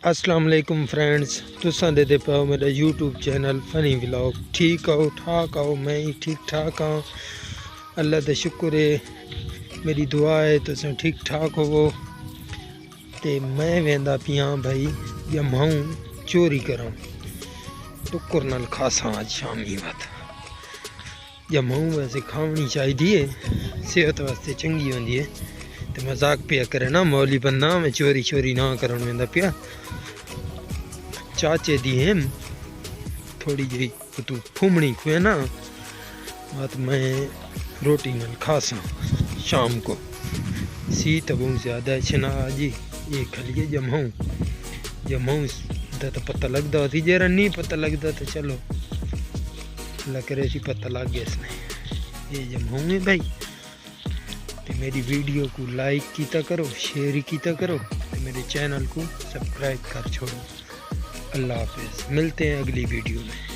अस्सलाम वालेकुम फ्रेंड्स, तुसां दे पाओ मेरा यूट्यूब चैनल फनी व्लॉग। ठीक आओ ठाक आओ, मैं ही ठीक ठाक हाँ, अल्लाह का शुक्र है, मेरी दुआ है तुसें ठीक ठाक होवो। ते मैं वेंदा पिया भाई जमाऊं चोरी करा टुकर नाल खासा आज शामी बात जमाऊं वैसे खावनी चाहिए, सेहत वास्ते चंगी होंदी है। तो मजाक पिया करे ना मौली बंदा, मैं चोरी चोरी ना करन वेंदा पिया। चाचे दी है थोड़ी जी तू फुमणी खुए ना बात, मैं रोटी नाल खासा शाम को सी तो बहुत ज़्यादा छना जी। ये खलिए जमाऊं तो पता लगता थी, जरा नहीं पता लगता तो चलो अल्लाह करे सी पता लग गया इसने। ये जमाऊं है भाई, तो मेरी वीडियो को लाइक कीता करो, शेयर कीता करो, तो मेरे चैनल को सब्सक्राइब कर छोड़ो। अल्लाह हाफिज़, मिलते हैं अगली वीडियो में।